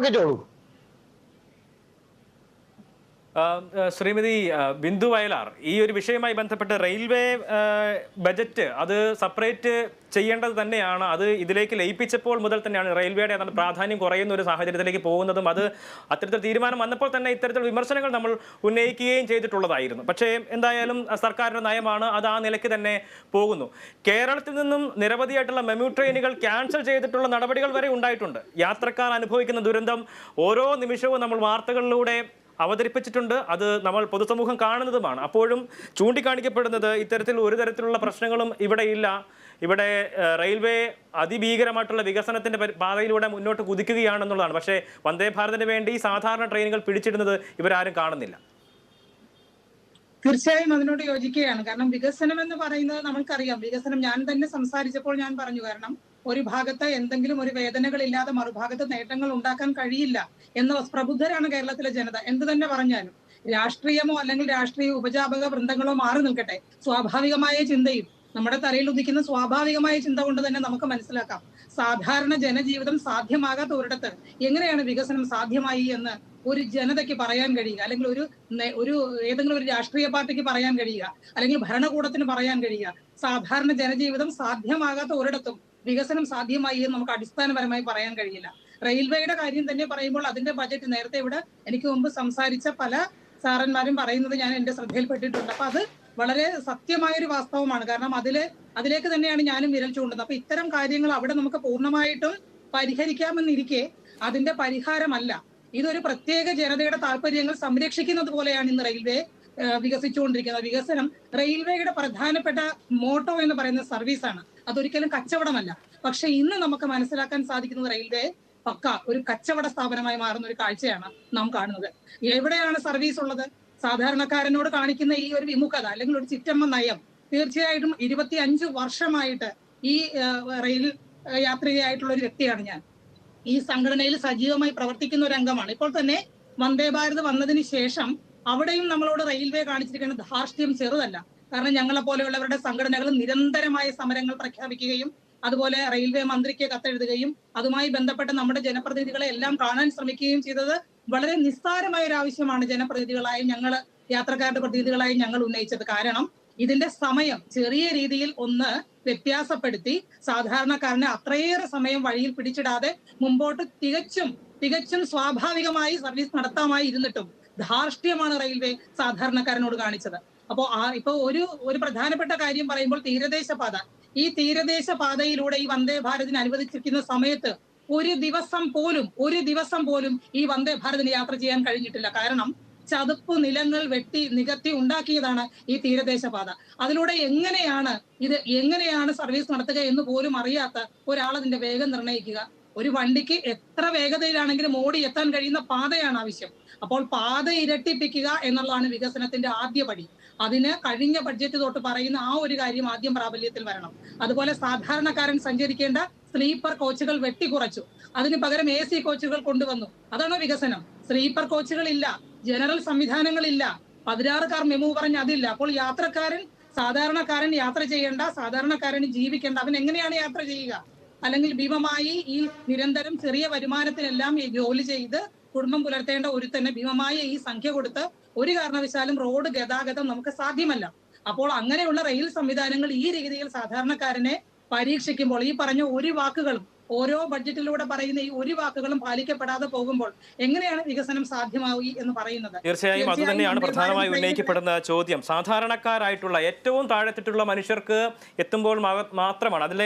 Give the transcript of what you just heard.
തർക്കിച്ചോളൂ. ശ്രീമതി ബിന്ദു വയലാർ, ഈ ഒരു വിഷയവുമായി ബന്ധപ്പെട്ട് റെയിൽവേ ബജറ്റ് അത് സെപ്പറേറ്റ് ചെയ്യേണ്ടത് തന്നെയാണ്. അത് ഇതിലേക്ക് ലയിപ്പിച്ചപ്പോൾ മുതൽ തന്നെയാണ് റെയിൽവേയുടെ പ്രാധാന്യം കുറയുന്ന ഒരു സാഹചര്യത്തിലേക്ക് പോകുന്നതും അത് അത്തരത്തിൽ തീരുമാനം വന്നപ്പോൾ തന്നെ ഇത്തരത്തിൽ വിമർശനങ്ങൾ നമ്മൾ ഉന്നയിക്കുകയും ചെയ്തിട്ടുള്ളതായിരുന്നു. പക്ഷേ എന്തായാലും സർക്കാരിൻ്റെ നയമാണ്, അത് ആ നിലയ്ക്ക് തന്നെ പോകുന്നു. കേരളത്തിൽ നിന്നും നിരവധിയായിട്ടുള്ള മെമു ട്രെയിനുകൾ ക്യാൻസൽ ചെയ്തിട്ടുള്ള നടപടികൾ വരെ ഉണ്ടായിട്ടുണ്ട്. യാത്രക്കാർ അനുഭവിക്കുന്ന ദുരന്തം ഓരോ നിമിഷവും നമ്മൾ വാർത്തകളിലൂടെ അവതരിപ്പിച്ചിട്ടുണ്ട്. അത് നമ്മൾ പൊതുസമൂഹം കാണുന്നതുമാണ്. അപ്പോഴും ചൂണ്ടിക്കാണിക്കപ്പെടുന്നത് ഇത്തരത്തിൽ ഒരു തരത്തിലുള്ള പ്രശ്നങ്ങളും ഇവിടെ ഇല്ല. ഇവിടെ റെയിൽവേ അതിഭീകരമായിട്ടുള്ള വികസനത്തിന്റെ പാതയിലൂടെ മുന്നോട്ട് കുതിക്കുകയാണെന്നുള്ളതാണ്. പക്ഷേ വന്ദേ ഭാരതിന് വേണ്ടി സാധാരണ ട്രെയിനുകൾ പിടിച്ചിടുന്നത് ഇവരാരും കാണുന്നില്ല. തീർച്ചയായും അതിനോട് യോജിക്കുകയാണ്. കാരണം വികസനം എന്ന് പറയുന്നത് നമുക്കറിയാം. വികസനം ഞാൻ തന്നെ സംസാരിച്ചപ്പോൾ ഞാൻ പറഞ്ഞു, കാരണം ഒരു ഭാഗത്ത് എന്തെങ്കിലും ഒരു വേദനകളില്ലാതെ മറുഭാഗത്ത് നേട്ടങ്ങൾ ഉണ്ടാക്കാൻ കഴിയില്ല എന്ന പ്രബുദ്ധരാണ് കേരളത്തിലെ ജനത. എന്ത് തന്നെ പറഞ്ഞാലും രാഷ്ട്രീയമോ അല്ലെങ്കിൽ രാഷ്ട്രീയ ഉപജാപക വൃന്ദങ്ങളോ മാറി നിൽക്കട്ടെ, സ്വാഭാവികമായ ചിന്തയും നമ്മുടെ തലയിൽ ഉദിക്കുന്ന സ്വാഭാവികമായ ചിന്ത കൊണ്ട് തന്നെ നമുക്ക് മനസ്സിലാക്കാം, സാധാരണ ജനജീവിതം സാധ്യമാകാത്ത ഒരിടത്ത് എങ്ങനെയാണ് വികസനം സാധ്യമായി എന്ന് ഒരു ജനതയ്ക്ക് പറയാൻ കഴിയുക, അല്ലെങ്കിൽ ഒരു ഏതെങ്കിലും ഒരു രാഷ്ട്രീയ പാർട്ടിക്ക് പറയാൻ കഴിയുക, അല്ലെങ്കിൽ ഭരണകൂടത്തിന് പറയാൻ കഴിയുക. സാധാരണ ജനജീവിതം സാധ്യമാകാത്ത ഒരിടത്തും വികസനം സാധ്യമായി എന്ന് നമുക്ക് അടിസ്ഥാനപരമായി പറയാൻ കഴിയില്ല. റെയിൽവേയുടെ കാര്യം തന്നെ പറയുമ്പോൾ അതിന്റെ ബജറ്റ് നേരത്തെ ഇവിടെ എനിക്ക് മുമ്പ് സംസാരിച്ച പല സാറന്മാരും പറയുന്നത് ഞാൻ എന്റെ ശ്രദ്ധയിൽപ്പെട്ടിട്ടുണ്ട്. അപ്പൊ അത് വളരെ സത്യമായൊരു വാസ്തവമാണ്. കാരണം അതിലേക്ക് തന്നെയാണ് ഞാനും വിരൽ ചൂണ്ടുന്നത്. അപ്പൊ ഇത്തരം കാര്യങ്ങൾ അവിടെ നമുക്ക് പൂർണ്ണമായിട്ടും പരിഹരിക്കാമെന്നിരിക്കെ അതിന്റെ പരിഹാരമല്ല. ഇതൊരു പ്രത്യേക ജനതയുടെ താല്പര്യങ്ങൾ സംരക്ഷിക്കുന്നത് പോലെയാണ് ഇന്ന് റെയിൽവേ വികസിച്ചുകൊണ്ടിരിക്കുന്നത്. വികസനം റെയിൽവേയുടെ പ്രധാനപ്പെട്ട മോട്ടോ എന്ന് പറയുന്ന സർവീസാണ്. അതൊരിക്കലും കച്ചവടമല്ല. പക്ഷെ ഇന്ന് നമുക്ക് മനസ്സിലാക്കാൻ സാധിക്കുന്നത് റെയിൽവേ പക്ക ഒരു കച്ചവട സ്ഥാപനമായി മാറുന്ന ഒരു കാഴ്ചയാണ് നാം കാണുന്നത്. എവിടെയാണ് സർവീസ് ഉള്ളത്? സാധാരണക്കാരനോട് കാണിക്കുന്ന ഈ ഒരു വിമുഖത അല്ലെങ്കിൽ ഒരു ചിറ്റമ്മ നയം. തീർച്ചയായിട്ടും 25 വർഷമായിട്ട് ഈ റെയിൽ യാത്രികയായിട്ടുള്ള ഒരു വ്യക്തിയാണ് ഞാൻ. ഈ സംഘടനയിൽ സജീവമായി പ്രവർത്തിക്കുന്ന ഒരു അംഗമാണ്. ഇപ്പോൾ തന്നെ വന്ദേ ഭാരത് വന്നതിന് ശേഷം അവിടെയും നമ്മളോട് റെയിൽവേ കാണിച്ചിരിക്കുന്ന ധാർഷ്ട്യം ചെറുതല്ല. കാരണം ഞങ്ങളെ പോലെയുള്ളവരുടെ സംഘടനകൾ നിരന്തരമായ സമരങ്ങൾ പ്രഖ്യാപിക്കുകയും അതുപോലെ റെയിൽവേ മന്ത്രിക്ക് കത്തെഴുതുകയും അതുമായി ബന്ധപ്പെട്ട നമ്മുടെ ജനപ്രതിനിധികളെ എല്ലാം കാണാൻ ശ്രമിക്കുകയും ചെയ്തത് വളരെ നിസ്സാരമായ ഒരു ആവശ്യമാണ് ജനപ്രതിനിധികളായും ഞങ്ങൾ യാത്രക്കാരുടെ പ്രതിനിധികളായും ഞങ്ങൾ ഉന്നയിച്ചത്. കാരണം ഇതിന്റെ സമയം ചെറിയ രീതിയിൽ ഒന്ന് വ്യത്യാസപ്പെടുത്തി സാധാരണക്കാരനെ അത്രയേറെ സമയം വഴിയിൽ പിടിച്ചിടാതെ മുമ്പോട്ട് തികച്ചും സ്വാഭാവികമായി സർവീസ് നടത്താമായി ഇരുന്നിട്ടും ധാർഷ്ട്യമാണ് റെയിൽവേ സാധാരണക്കാരനോട് കാണിച്ചത്. അപ്പോ ഇപ്പൊ ഒരു പ്രധാനപ്പെട്ട കാര്യം പറയുമ്പോൾ തീരദേശപാത. ഈ തീരദേശപാതയിലൂടെ ഈ വന്ദേ ഭാരതിന് അനുവദിച്ചിരിക്കുന്ന സമയത്ത് ഒരു ദിവസം പോലും ഈ വന്ദേ ഭാരതിന് യാത്ര ചെയ്യാൻ കഴിഞ്ഞിട്ടില്ല. കാരണം ചതുപ്പ് നിലങ്ങൾ വെട്ടി നികത്തി ഉണ്ടാക്കിയതാണ് ഈ തീരദേശപാത. അതിലൂടെ എങ്ങനെയാണ് സർവീസ് നടത്തുക എന്ന് പോലും അറിയാത്ത ഒരാൾ അതിന്റെ വേഗം നിർണ്ണയിക്കുക? ഒരു വണ്ടിക്ക് എത്ര വേഗതയിലാണെങ്കിലും ഓടി എത്താൻ കഴിയുന്ന പാതയാണ് ആവശ്യം. അപ്പോൾ പാത ഇരട്ടിപ്പിക്കുക എന്നുള്ളതാണ് വികസനത്തിന്റെ ആദ്യ പടി. അതിന് കഴിഞ്ഞ ബഡ്ജറ്റ് തൊട്ട് പറയുന്ന ആ ഒരു കാര്യം ആദ്യം പ്രാബല്യത്തിൽ വരണം. അതുപോലെ സാധാരണക്കാരൻ സഞ്ചരിക്കേണ്ട സ്ലീപ്പർ കോച്ചുകൾ വെട്ടിക്കുറച്ചു. അതിന് പകരം AC കോച്ചുകൾ കൊണ്ടുവന്നു. അതാണോ വികസനം? സ്ലീപ്പർ കോച്ചുകൾ ഇല്ല, ജനറൽ സംവിധാനങ്ങളില്ല, 16 കാർ മെമു പറഞ്ഞ് അതില്ല. അപ്പോൾ സാധാരണക്കാരൻ യാത്ര ചെയ്യേണ്ട, സാധാരണക്കാരന് ജീവിക്കേണ്ട, അവൻ എങ്ങനെയാണ് യാത്ര ചെയ്യുക? അല്ലെങ്കിൽ ഭീമമായി ഈ നിരന്തരം ചെറിയ വരുമാനത്തിനെല്ലാം ഈ ജോലി ചെയ്ത് കുടുംബം പുലർത്തേണ്ട ഒരുത്തന്നെ ഭീമമായ ഈ സംഖ്യ കൊടുത്ത് ഒരു കാരണവശാലും റോഡ് ഗതാഗതം നമുക്ക് സാധ്യമല്ല. അപ്പോൾ അങ്ങനെയുള്ള റെയിൽ സംവിധാനങ്ങൾ ഈ രീതിയിൽ സാധാരണക്കാരനെ പരീക്ഷിക്കുമ്പോൾ ഈ പറഞ്ഞ ഒരു വാക്കുകളും ഓരോ ബഡ്ജറ്റിലൂടെ പറയുന്ന ഈ ഒരു വാക്കുകളും പാലിക്കപ്പെടാതെ പോകുമ്പോൾ എങ്ങനെയാണ് വികസനം സാധ്യമാവുക എന്ന് പറയുന്നത്? തീർച്ചയായും അത് തന്നെയാണ് പ്രധാനമായി ഉന്നയിക്കപ്പെടുന്ന ചോദ്യം. സാധാരണക്കാരായിട്ടുള്ള ഏറ്റവും താഴെത്തിട്ടുള്ള മനുഷ്യർക്ക് എത്തുമ്പോൾ മാത്രമാണ് അതിലെ